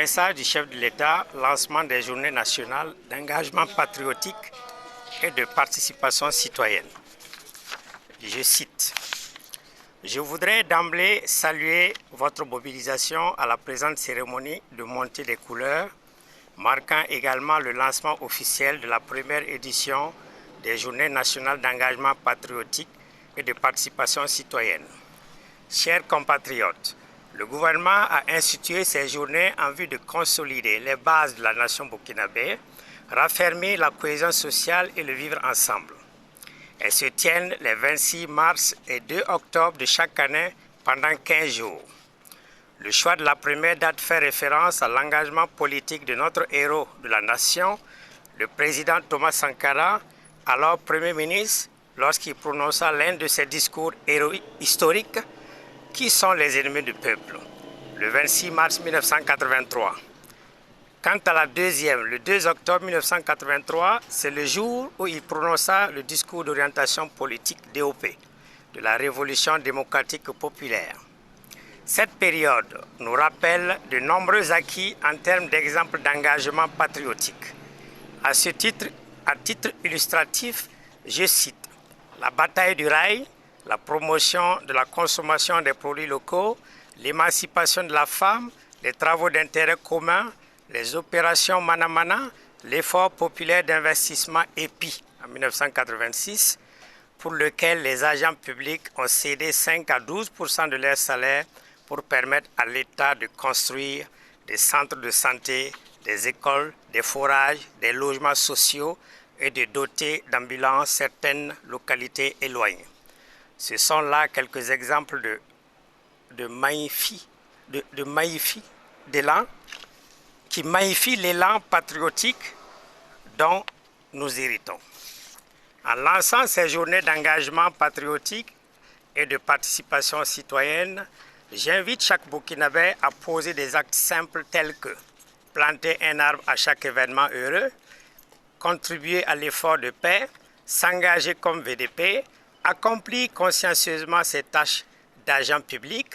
Message du chef de l'État, lancement des journées nationales d'engagement patriotique et de participation citoyenne. Je cite: « Je voudrais d'emblée saluer votre mobilisation à la présente cérémonie de montée des couleurs, marquant également le lancement officiel de la première édition des journées nationales d'engagement patriotique et de participation citoyenne. Chers compatriotes, le gouvernement a institué ces journées en vue de consolider les bases de la nation burkinabé, raffermir la cohésion sociale et le vivre ensemble. Elles se tiennent les 26 mars et 2 octobre de chaque année pendant 15 jours. Le choix de la première date fait référence à l'engagement politique de notre héros de la nation, le président Thomas Sankara, alors Premier ministre, lorsqu'il prononça l'un de ses discours historiques: qui sont les ennemis du peuple, le 26 mars 1983. Quant à la deuxième, le 2 octobre 1983, c'est le jour où il prononça le discours d'orientation politique DOP, de la Révolution démocratique populaire. Cette période nous rappelle de nombreux acquis en termes d'exemples d'engagement patriotique. À ce titre, à titre illustratif, je cite la bataille du rail, la promotion de la consommation des produits locaux, l'émancipation de la femme, les travaux d'intérêt commun, les opérations Manamana, l'effort populaire d'investissement EPI en 1986, pour lequel les agents publics ont cédé 5 à 12% de leur salaire pour permettre à l'État de construire des centres de santé, des écoles, des forages, des logements sociaux et de doter d'ambulances certaines localités éloignées. Ce sont là quelques exemples d'élan qui magnifient l'élan patriotique dont nous héritons. En lançant ces journées d'engagement patriotique et de participation citoyenne, j'invite chaque Burkinabé à poser des actes simples tels que planter un arbre à chaque événement heureux, contribuer à l'effort de paix, s'engager comme VDP, accomplir consciencieusement ses tâches d'agent public,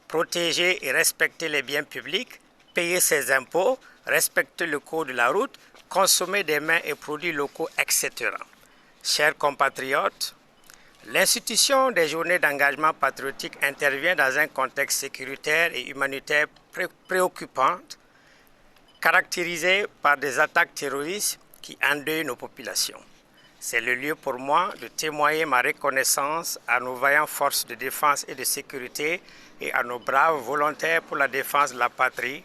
protéger et respecter les biens publics, payer ses impôts, respecter le code de la route, consommer des mets et produits locaux, etc. Chers compatriotes, l'institution des journées d'engagement patriotique intervient dans un contexte sécuritaire et humanitaire préoccupant, caractérisé par des attaques terroristes qui endeuillent nos populations. C'est le lieu pour moi de témoigner ma reconnaissance à nos vaillantes forces de défense et de sécurité et à nos braves volontaires pour la défense de la patrie,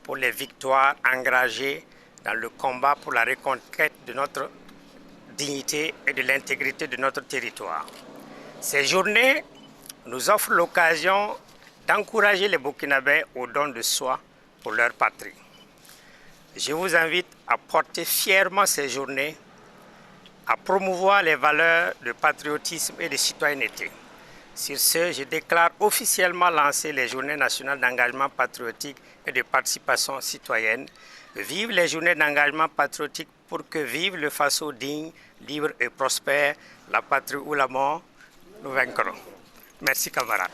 pour les victoires engagées dans le combat pour la reconquête de notre dignité et de l'intégrité de notre territoire. Ces journées nous offrent l'occasion d'encourager les Burkinabés au don de soi pour leur patrie. Je vous invite à porter fièrement ces journées, à promouvoir les valeurs de patriotisme et de citoyenneté. Sur ce, je déclare officiellement lancer les journées nationales d'engagement patriotique et de participation citoyenne. Vive les journées d'engagement patriotique pour que vive le Faso digne, libre et prospère, la patrie ou la mort, nous vaincrons. Merci camarades.